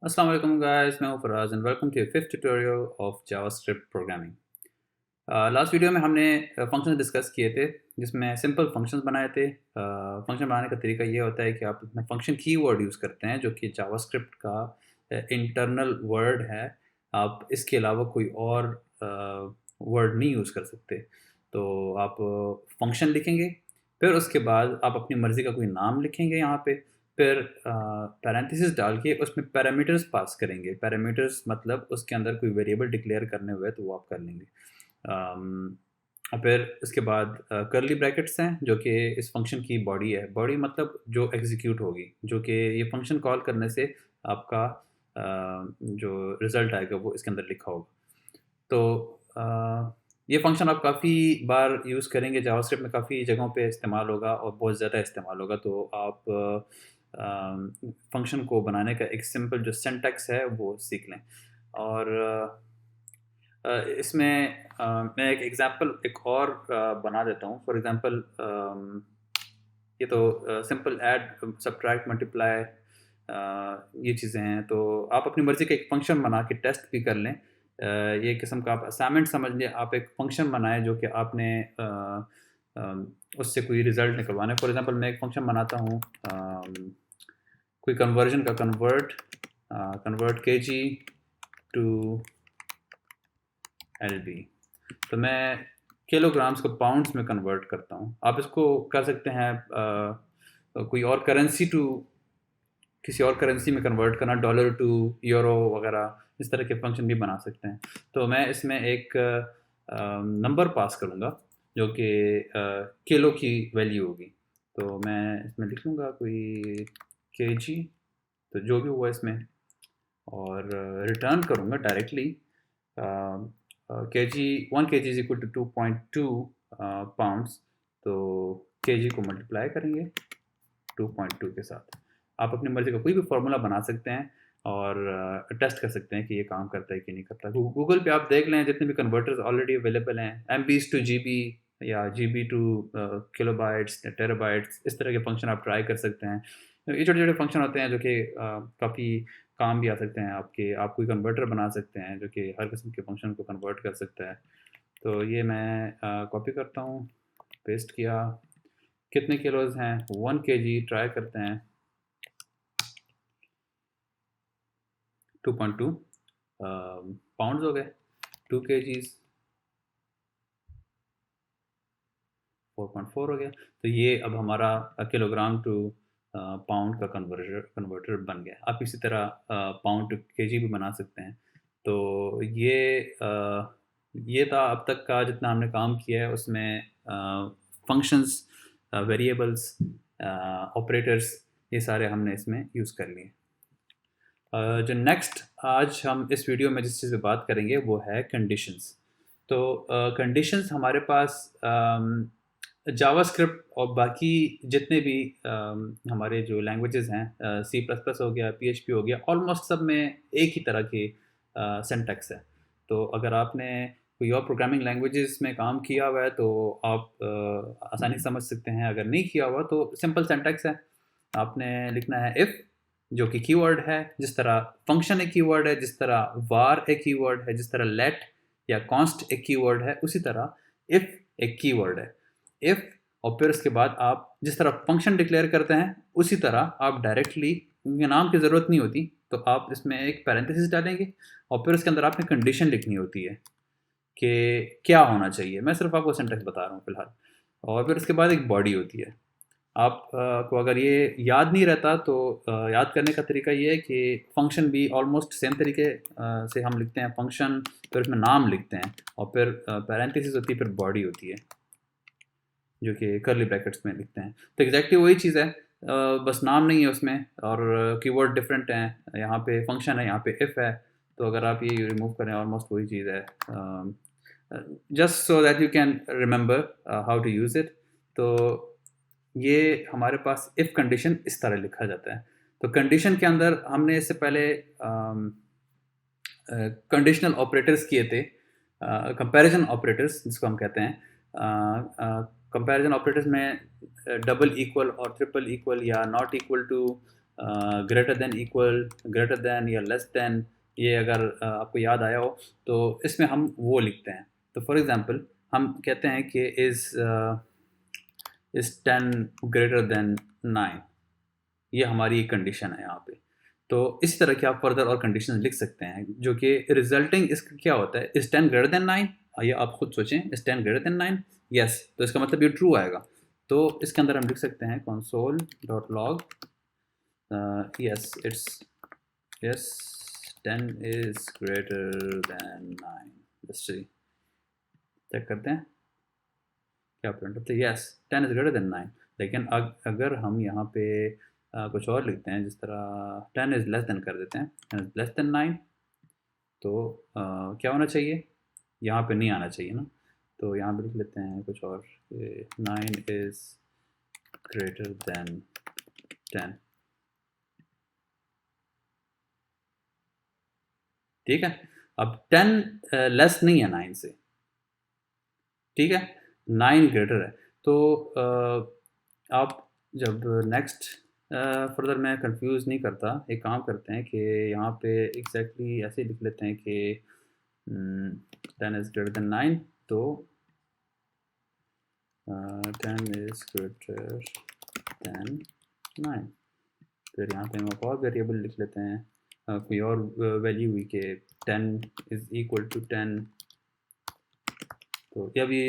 अस्सलाम वालेकुम गाइस, मैं हूं Faraz and welcome to fifth tutorial of JavaScript programming. Last video में हमने फंक्शंस डिस्कस किए थे जिसमें सिंपल फंक्शंस बनाए थे। फंक्शन बनाने का तरीका ये होता है कि आप इसमें फंक्शन कीवर्ड यूज़ करते हैं जो कि जावास्क्रिप्ट का इंटरनल वर्ड है। आप इसके अलावा कोई और वर्ड नहीं यूज़ कर सकते। तो आप फंक्शन लिखेंगे, फिर उसके बाद आप अपनी मर्ज़ी का कोई नाम लिखेंगे यहाँ पे, फिर पैरेंथेसिस डाल के उसमें पैरामीटर्स पास करेंगे। पैरामीटर्स मतलब उसके अंदर कोई वेरिएबल डिक्लेयर करने हुए तो वो आप कर लेंगे। और फिर उसके बाद कर्ली ब्रैकेट्स हैं जो कि इस फंक्शन की बॉडी है। बॉडी मतलब जो एग्जीक्यूट होगी, जो कि ये फंक्शन कॉल करने से आपका जो रिज़ल्ट आएगा वो इसके अंदर लिखा होगा। तो ये फंक्शन आप काफ़ी बार यूज़ करेंगे, जावास्क्रिप्ट में काफ़ी जगहों पे इस्तेमाल होगा और बहुत ज़्यादा इस्तेमाल होगा। तो आप फंक्शन को बनाने का एक सिंपल जो सिंटैक्स है वो सीख लें। और इसमें मैं एक एग्ज़ाम्पल एक और बना देता हूँ। फॉर एग्ज़ाम्पल ये तो सिंपल ऐड, सब्ट्रैक्ट, मल्टीप्लाई ये चीज़ें हैं। तो आप अपनी मर्ज़ी का एक फ़ंक्शन बना के टेस्ट भी कर लें। ये किस्म का आप असाइनमेंट समझ लें। आप एक फ़ंक्शन बनाएँ जो कि आपने उससे कोई रिज़ल्ट निकलवाना है। फॉर एग्ज़ाम्पल मैं एक फ़ंक्शन बनाता हूँ कोई कन्वर्जन का, कन्वर्ट केजी टू एलबी। तो मैं किलोग्राम्स को पाउंड्स में कन्वर्ट करता हूँ। आप इसको कर सकते हैं कोई और करेंसी टू किसी और करेंसी में कन्वर्ट करना, डॉलर टू यूरो वगैरह, इस तरह के फंक्शन भी बना सकते हैं। तो मैं इसमें एक नंबर पास करूँगा जो कि किलो की वैल्यू होगी। तो मैं इसमें लिख लूँगा कोई केजी, तो जो भी हुआ इसमें, और रिटर्न करूँगा directly KG 1 KG is equal to 2.2 pounds. तो केजी को मल्टीप्लाई करेंगे 2.2 के साथ। आप अपनी मर्ज़ी का कोई भी फार्मूला बना सकते हैं और टेस्ट कर सकते हैं कि ये काम करता है कि नहीं करता। गूगल पे आप देख लें, जितने भी कन्वर्टर्स ऑलरेडी अवेलेबल हैं, एमबीज़ टू जीबी या जीबी टू किलोबाइट्स, टेराबाइट्स, इस तरह के फंक्शन आप ट्राई कर सकते हैं। ये छोटे-छोटे फंक्शन होते हैं जो कि काफ़ी काम भी आ सकते हैं आपके। आप कोई कन्वर्टर बना सकते हैं जो कि हर किस्म के फंक्शन को कन्वर्ट कर सकता है। तो ये मैं कॉपी करता हूँ, पेस्ट किया। कितने किलोज़ हैं? 1 केजी, ट्राई करते हैं। 2.2 पाउंड्स हो गए। 2 केजीज़ 4.4 हो गया। तो ये अब हमारा किलोग्राम टू पाउंड का कन्वर्टर बन गया। आप इसी तरह पाउंड टू केजी भी बना सकते हैं। तो ये था अब तक का जितना हमने काम किया है उसमें फंक्शंस, वेरिएबल्स, ऑपरेटर्स, ये सारे हमने इसमें यूज़ कर लिए। जो नेक्स्ट आज हम इस वीडियो में जिस चीज़ पे बात करेंगे वो है कंडीशंस। तो कंडीशंस हमारे पास जावास्क्रिप्ट और बाकी जितने भी हमारे जो लैंग्वेजेस हैं, सी प्लस प्लस हो गया, पीएचपी हो गया, ऑलमोस्ट सब में एक ही तरह के सिंटैक्स है। तो अगर आपने कोई और प्रोग्रामिंग लैंग्वेजेस में काम किया हुआ है तो आप आसानी से समझ सकते हैं। अगर नहीं किया हुआ तो सिंपल सिंटैक्स है। आपने लिखना है इफ़, जो कि कीवर्ड है। जिस तरह फंक्शन एक कीवर्ड है, जिस तरह var एक कीवर्ड है, जिस तरह let या const एक कीवर्ड है, उसी तरह if एक कीवर्ड है। if और फिर उसके बाद आप जिस तरह फंक्शन डिक्लेयर करते हैं उसी तरह आप डायरेक्टली, क्योंकि नाम की ज़रूरत नहीं होती, तो आप इसमें एक पैरेंथेसिस डालेंगे और फिर उसके अंदर आपने कंडीशन लिखनी होती है कि क्या होना चाहिए। मैं सिर्फ आपको सिंटैक्स बता रहा हूँ फ़िलहाल। और फिर उसके बाद एक बॉडी होती है। आप को अगर ये याद नहीं रहता तो याद करने का तरीका ये है कि फंक्शन भी ऑलमोस्ट सेम तरीके से हम लिखते हैं। फंक्शन, फिर उसमें नाम लिखते हैं और फिर पैरेंथेसिस होती है, फिर बॉडी होती है जो कि कर्ली ब्रैकेट्स में लिखते हैं। तो एग्जैक्टली वही चीज़ है, बस नाम नहीं है उसमें और कीवर्ड डिफरेंट हैं। यहाँ पे फंक्शन है, यहाँ पे इफ़ है। तो अगर आप ये रिमूव करें ऑलमोस्ट वही चीज़ है, just so that you can remember how to use it. तो ये हमारे पास इफ़ कंडीशन इस तरह लिखा जाता है। तो कंडीशन के अंदर हमने इससे पहले कंडीशनल ऑपरेटर्स किए थे, कंपैरिजन ऑपरेटर्स जिसको हम कहते हैं। कंपैरिजन ऑपरेटर्स में डबल इक्वल और ट्रिपल इक्वल या not equal to greater than, equal, greater than या लेस देन, ये अगर आपको याद आया हो तो इसमें हम वो लिखते हैं। तो फॉर एग्ज़ाम्पल हम कहते हैं कि इज़ 10 ग्रेटर देन 9, ये हमारी एक कंडीशन है यहाँ पे। तो इस तरह के आप फर्दर और कंडीशन लिख सकते हैं जो कि रिजल्टिंग इसका क्या होता है, इज़ 10 ग्रेटर देन 9, आइए आप खुद सोचें, इज़ 10 ग्रेटर देन 9, यस, तो इसका मतलब ये ट्रू आएगा। तो इसके अंदर हम लिख सकते हैं console.log yes it's yes 10 is greater than 9। let's see, check करते हैं क्या प्रिंट होता है, यस 10 इज ग्रेटर देन 9। लेकिन अगर हम यहाँ पे कुछ और लिखते हैं, जिस तरह 10 इज लेस देन कर देते हैं, 10 इज लेस देन 9, तो क्या होना चाहिए, यहाँ पे नहीं आना चाहिए ना, तो यहाँ पे लिख लेते हैं कुछ और, 9 इज ग्रेटर देन 10। ठीक है, अब 10 लेस नहीं है 9 से, ठीक है, 9 ग्रेटर है। तो आप जब नेक्स्ट फर्दर मैं कंफ्यूज नहीं करता, एक काम करते हैं कि यहाँ पे एग्जैक्टली ऐसे लिख लेते हैं कि 10 इज ग्रेटर देन 9, तो 10 इज ग्रेटर देन 9। फिर यहाँ पे हम एक और वेरिएबल लिख लेते हैं, कोई और वैल्यू हुई कि 10 इज इक्वल टू 10। तो ये अभी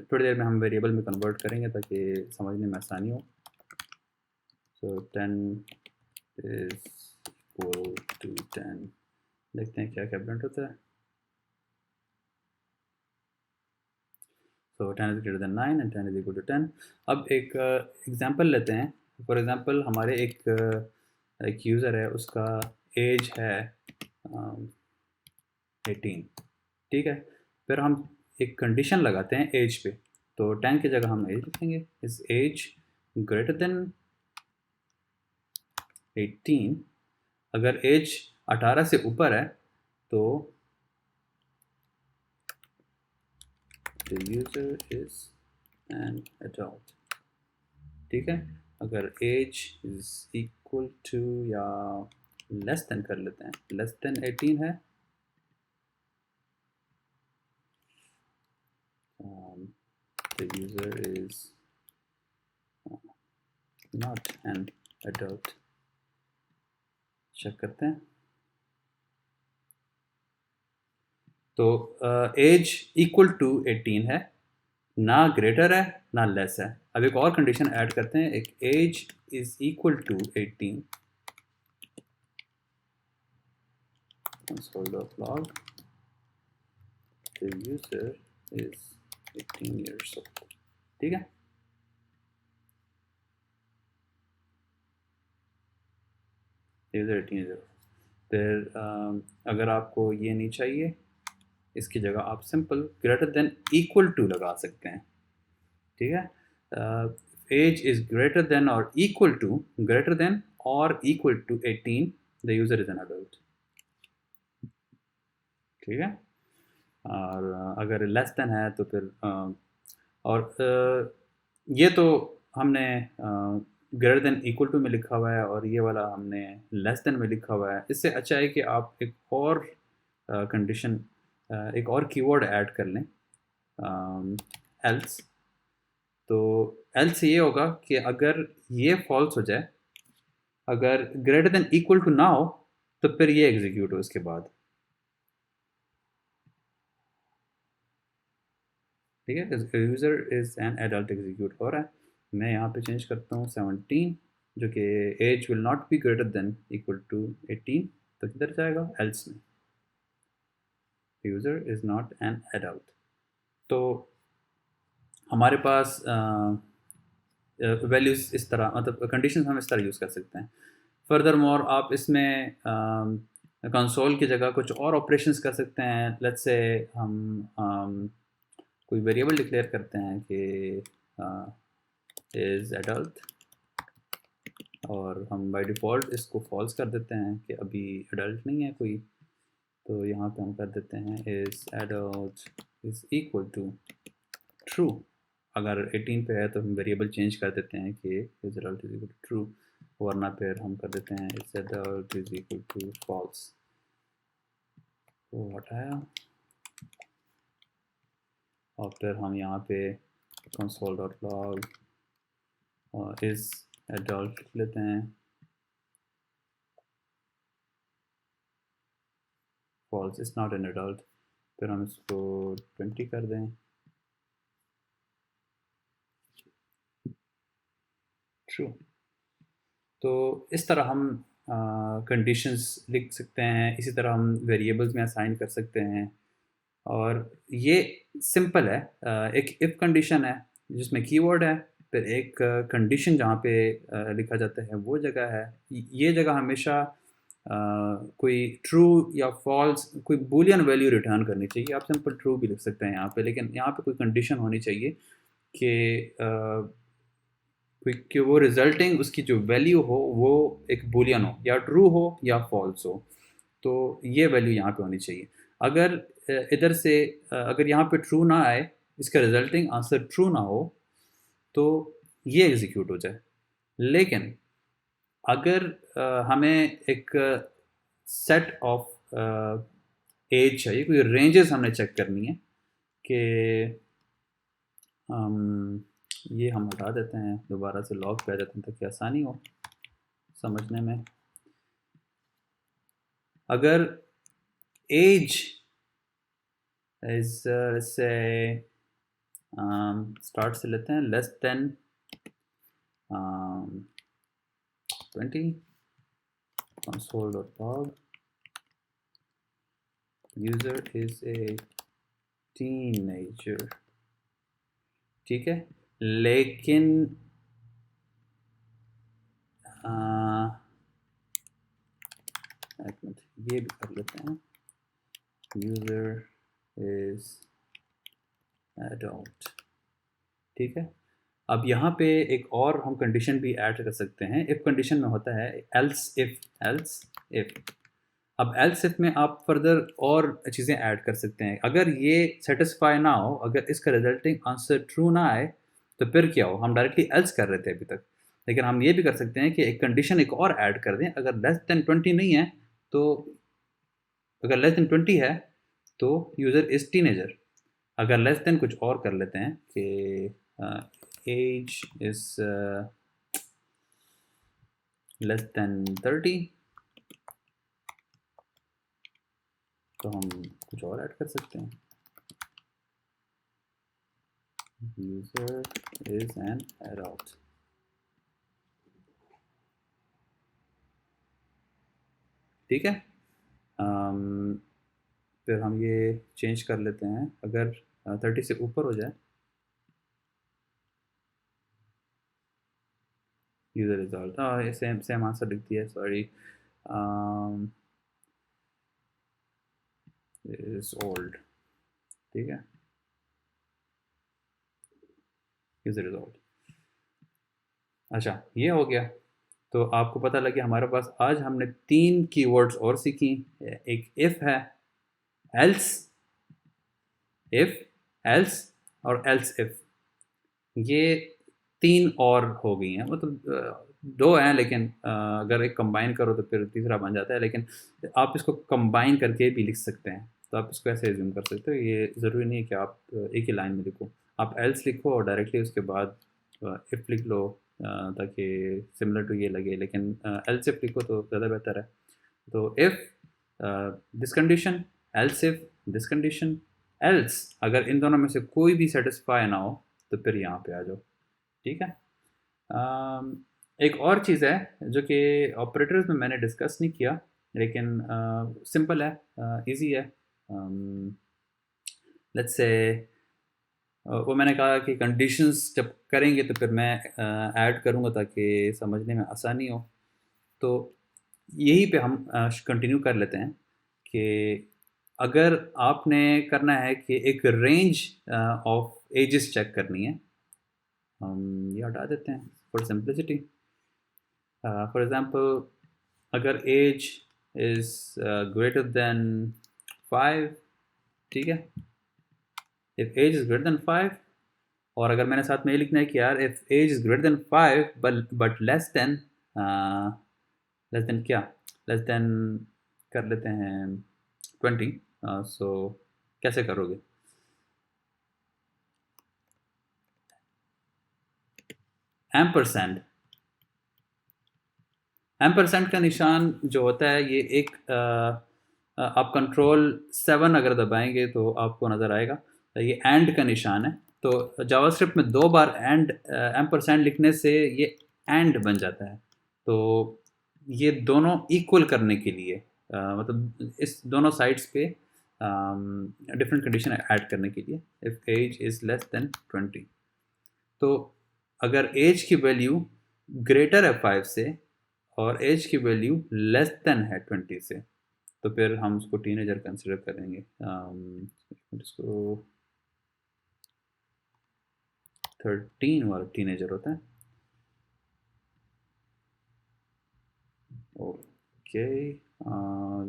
थोड़ी देर में हम वेरिएबल में कन्वर्ट करेंगे ताकि समझने में आसानी हो। सो 10 इज इक्वल टू 10, देखते हैं क्या क्या प्रिंट होता है। So 10 is greater than 9 and 10 is equal to 10। अब एक एग्जांपल लेते हैं। फॉर एग्जांपल हमारे एक यूज़र है, उसका एज है 18, ठीक है। फिर हम एक कंडीशन लगाते हैं एज पे, तो 10 की जगह हम एज लिखेंगे, इज एज ग्रेटर देन 18। अगर एज 18 से ऊपर है तो the user is an adult, ठीक है। अगर एज इज इक्वल टू या लेस देन कर लेते हैं, लेस देन 18 है, the user is not an adult। Check करते हैं, तो एज इक्वल टू 18 है, ना ग्रेटर है ना लेस है। अब एक और कंडीशन ऐड करते हैं, एक age is equal to 18, console.log the user is 18 years old, ठीक है। User 18 years old। फिर अगर आपको ये नहीं चाहिए, इसकी जगह आप simple greater than equal to लगा सकते हैं, ठीक है। एज इज ग्रेटर देन और इक्वल टू, ग्रेटर देन और equal to 18, the user is an adult, ठीक है। और अगर लेस देन है तो फिर ये तो हमने ग्रेटर देन इक्वल टू में लिखा हुआ है और ये वाला हमने लेस देन में लिखा हुआ है। इससे अच्छा है कि आप एक और कंडीशन, एक और कीवर्ड ऐड कर लें, एल्स। तो एल्स ये होगा कि अगर ये फॉल्स हो जाए, अगर ग्रेटर देन इक्वल टू ना हो, तो फिर ये एग्जीक्यूट हो इसके बाद, ठीक है। User is an adult execute हो रहा है। मैं यहाँ पे चेंज करता हूँ 17, जो कि age will not be greater than equal to 18, तो किधर जाएगा, एल्स में, user is not an adult. तो हमारे पास वैल्यूज़ इस तरह, मतलब कंडीशन हम इस तरह यूज़ कर सकते हैं। फर्दर मोर आप इसमें कंसोल की जगह कुछ और ऑपरेशंस कर सकते हैं। लेट्स से हम कोई वेरिएबल डिक्लेयर करते हैं कि इज़ एडल्ट, और हम बाय डिफ़ॉल्ट इसको फॉल्स कर देते हैं कि अभी एडल्ट नहीं है कोई। तो यहाँ पे हम कर देते हैं is adult is equal to true. अगर 18 पे है तो हम वेरिएबल चेंज कर देते हैं कि is adult is equal to true. वरना फिर हम कर देते हैं it's adult is equal to false. तो हटाया और फिर हम यहाँ पे console.log इज adult लिख लेते हैं, false is not an adult। फिर हम इसको 20 कर दें, ट्रू। तो इस तरह हम कंडीशंस लिख सकते हैं, इसी तरह हम वेरिएबल्स में असाइन कर सकते हैं। और ये सिंपल है, एक इफ़ कंडीशन है जिसमें कीवर्ड है, फिर एक कंडीशन जहाँ पे लिखा जाता है वो जगह है। ये जगह हमेशा कोई ट्रू या फॉल्स, कोई बूलियन वैल्यू रिटर्न करनी चाहिए। आप सिंपल ट्रू भी लिख सकते हैं यहाँ पे, लेकिन यहाँ पे कोई कंडीशन होनी चाहिए कि कि वो रिजल्टिंग उसकी जो वैल्यू हो वो एक बूलियन हो, या ट्रू हो या फॉल्स हो। तो ये वैल्यू यहाँ पे होनी चाहिए। अगर इधर से अगर यहाँ पे ट्रू ना आए, इसका रिजल्टिंग आंसर ट्रू ना हो, तो ये एग्जीक्यूट हो जाए। लेकिन अगर हमें एक सेट ऑफ एज चाहिए, कोई रेंजेस हमने चेक करनी है कि ये हम हटा देते हैं, दोबारा से लॉग पे आ जाते हैं ताकि आसानी हो समझने में। अगर एज इज से स्टार्ट से लेते हैं less than 20, console.log user is a teenager, ठीक है। लेकिन एक मिनट ये भी कर लेते हैं, यूज़र इज एडल्ट, ठीक है। अब यहाँ पे एक और हम कंडीशन भी ऐड कर सकते हैं। इफ़ कंडीशन में होता है एल्स इफ़। अब एल्स इफ में आप फर्दर और चीज़ें ऐड कर सकते हैं। अगर ये सेटिस्फाई ना हो, अगर इसका रिजल्टिंग आंसर ट्रू ना आए, तो फिर क्या हो। हम डायरेक्टली एल्स कर रहे थे अभी तक, लेकिन हम ये भी कर सकते हैं कि एक कंडीशन एक और ऐड कर दें। अगर लेस देन 20 नहीं है, तो अगर लेस देन 20 है तो यूज़र इज़ टीनेजर। अगर लेस देन कुछ और कर लेते हैं कि एज इज़ लेस देन 30, तो हम कुछ और ऐड कर सकते हैं, यूज़र इज एन एडल्ट, ठीक है। फिर हम ये चेंज कर लेते हैं, अगर 30 से ऊपर हो जाए, यूज़र इज एडल्ट। ये सेम आंसर लिख दिया, सॉरी, इज ओल्ड, ठीक है, यूज़र इज ओल्ड। अच्छा, ये हो गया। तो आपको पता लगे हमारे पास आज हमने 3 कीवर्ड्स और सीखी। एक इफ़ है, एल्स, इफ़, एल्स और एल्स इफ़, ये 3 और हो गई हैं। मतलब 2 हैं, लेकिन अगर एक कंबाइन करो तो फिर तीसरा बन जाता है। लेकिन आप इसको कंबाइन करके भी लिख सकते हैं, तो आप इसको ऐसे एज्यूम कर सकते हो। ये ज़रूरी नहीं है कि आप एक ही लाइन में लिखो। आप एल्स लिखो और डायरेक्टली उसके बाद इफ़ लिख लो, ताकि सिमिलर टू ये लगे। लेकिन एल्स इफ़ लिखो तो ज़्यादा बेहतर है। तो if this condition, else if this condition, else अगर इन दोनों में से कोई भी सेटिस्फाई ना हो, तो फिर यहाँ पे आ जाओ, ठीक है। एक और चीज़ है जो कि ऑपरेटर्स में मैंने डिस्कस नहीं किया, लेकिन सिंपल है, इजी है। लेट्स से वो मैंने कहा कि कंडीशंस जब करेंगे तो फिर मैं ऐड करूँगा ताकि समझने में आसानी हो। तो यही पे हम कंटिन्यू कर लेते हैं कि अगर आपने करना है कि एक रेंज ऑफ एजेस चेक करनी है, हम ये हटा देते हैं फॉर सिंप्लिसिटी। फॉर एग्जांपल, अगर एज इज़ ग्रेटर देन 5, ठीक है, if age is greater than 5, और अगर मैंने साथ में ये लिखना है कि यार if age is greater than 5 but less than less than क्या, लेस देन कर लेते हैं 20। सो कैसे करोगे? एम्परसेंड, एम्परसेंड का निशान जो होता है ये एक आप कंट्रोल 7 अगर दबाएंगे तो आपको नज़र आएगा, ये एंड का निशान है। तो जावास्क्रिप्ट में 2 बार एंड एम्परसेंड लिखने से ये एंड बन जाता है। तो ये दोनों इक्वल करने के लिए मतलब इस दोनों साइड्स पे डिफरेंट कंडीशन ऐड करने के लिए, if age is less than 20, तो अगर एज की वैल्यू ग्रेटर है 5 से और एज की वैल्यू लेस देन है 20 से, तो फिर हम उसको टीनेजर कंसिडर करेंगे। इसको 13 वाला टीनेजर होता है। ओके,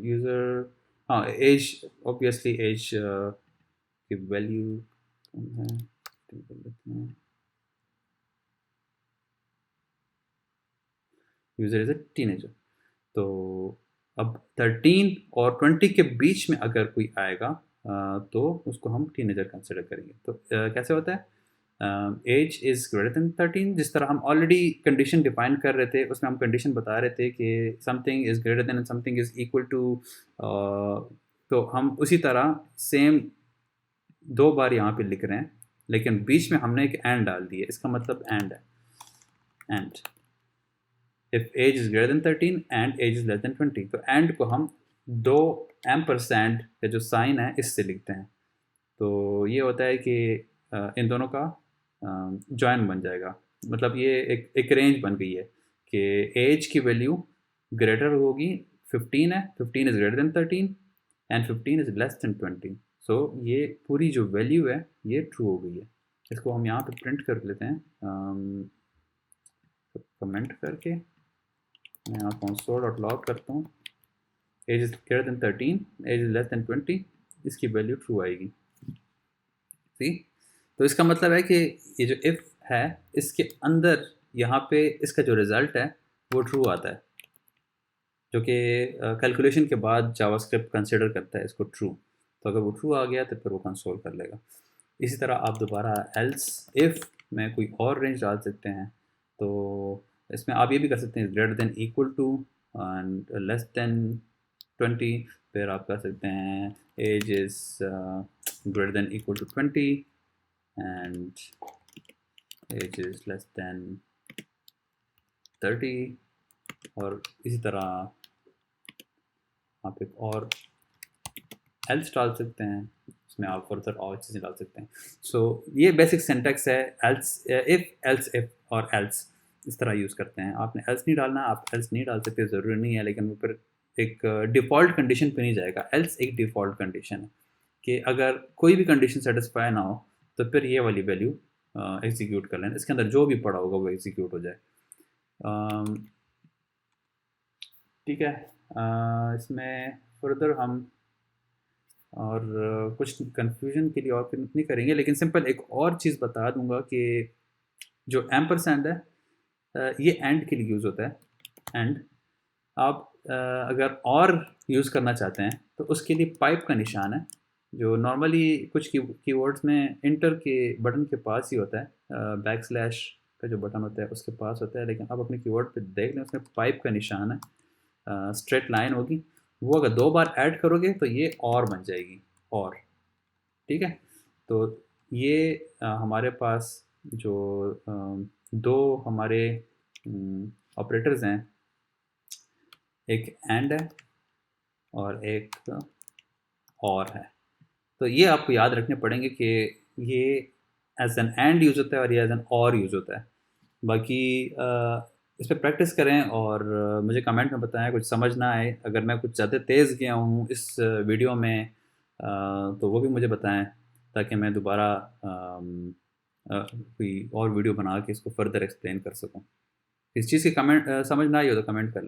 यूज़र, हाँ एज, ऑब्वियसली एज की वैल्यू कम है, यूज़र इज़ अ टीनेजर। तो अब 13 और 20 के बीच में अगर कोई आएगा तो उसको हम टीनेजर कंसिडर करेंगे। तो कैसे होता है? एज इज़ ग्रेटर देन 13, जिस तरह हम ऑलरेडी कंडीशन डिफाइन कर रहे थे, उसमें हम कंडीशन बता रहे थे कि something is greater than something is equal to, तो हम उसी तरह सेम 2 बार यहाँ पे लिख रहे हैं, लेकिन बीच में हमने एक एंड डाल दिया, इसका मतलब एंड है, and if age is greater than 13 and age is less than 20, तो एंड को हम 2 एम्परसेंड का जो साइन है इससे लिखते हैं। तो ये होता है कि इन दोनों का जॉइन बन जाएगा, मतलब ये एक रेंज बन गई है कि एज की वैल्यू ग्रेटर होगी, 15 है, 15 is greater than 13 and 15 is less than 20। सो ये पूरी जो वैल्यू है ये ट्रू हो गई है। इसको हम यहाँ पे प्रिंट कर लेते हैं, कमेंट करके मैं यहाँ console.log करता हूँ, age is greater than 13, age is less than 20, इसकी वैल्यू ट्रू आएगी। सी, तो इसका मतलब है कि ये जो इफ़ है इसके अंदर यहाँ पे इसका जो रिज़ल्ट है वो ट्रू आता है, जो कि कैलकुलेशन के बाद जावास्क्रिप्ट कंसिडर करता है इसको ट्रू। तो अगर वो ट्रू आ गया तो फिर वो कंसोल कर लेगा। इसी तरह आप दोबारा एल्स इफ़ में कोई और रेंज डाल सकते हैं। तो इसमें आप ये भी कर सकते हैं greater than equal to and less than 20, फिर आप कर सकते हैं age is greater than equal to 20 and age is less than 30, और इसी तरह आप एक और एल्स डाल सकते हैं, इसमें आप फर्दर और चीज़ें डाल सकते हैं। सो ये बेसिक सिंटैक्स है, एल्स इफ और एल्स इस तरह यूज़ करते हैं। आपने एल्स नहीं डालना, आप एल्स नहीं डाल सकते, ज़रूरी नहीं है, लेकिन वो फिर एक डिफ़ॉल्ट कंडीशन पे नहीं जाएगा। एल्स एक डिफ़ॉल्ट कंडीशन है कि अगर कोई भी कंडीशन सेटिस्फाई ना हो तो फिर ये वाली वैल्यू एग्जीक्यूट कर लेना, इसके अंदर जो भी पड़ा होगा वो एग्जीक्यूट हो जाए। ठीक है, इसमें फर्दर हम और कुछ कन्फ्यूजन के लिए और फिर नहीं करेंगे, लेकिन सिंपल एक और चीज़ बता दूंगा कि जो एम्परसेंड है ये एंड के लिए यूज़ होता है। एंड आप अगर और यूज़ करना चाहते हैं तो उसके लिए पाइप का निशान है, जो नॉर्मली कुछ कीवर्ड्स में इंटर के बटन के पास ही होता है, बैक स्लैश का जो बटन होता है उसके पास होता है, लेकिन आप अपने कीवर्ड पे देख लें उसमें पाइप का निशान है, स्ट्रेट लाइन होगी, वो अगर 2 बार ऐड करोगे तो ये और बन जाएगी, और ठीक है। तो ये हमारे पास जो दो हमारे ऑपरेटर्स हैं, एक एंड है और एक और है। तो ये आपको याद रखने पड़ेंगे कि ये एज एन एंड यूज़ होता है और ये एज एन और यूज़ होता है। बाकी इस पर प्रैक्टिस करें और मुझे कमेंट में बताएं कुछ समझ ना आए, अगर मैं कुछ ज़्यादा तेज़ गया हूँ इस वीडियो में तो वो भी मुझे बताएं, ताकि मैं दोबारा कोई और वीडियो बना के इसको फर्दर एक्सप्लेन कर सकूँ। इस चीज़ की कमेंट समझ ना आई हो तो कमेंट कर लें।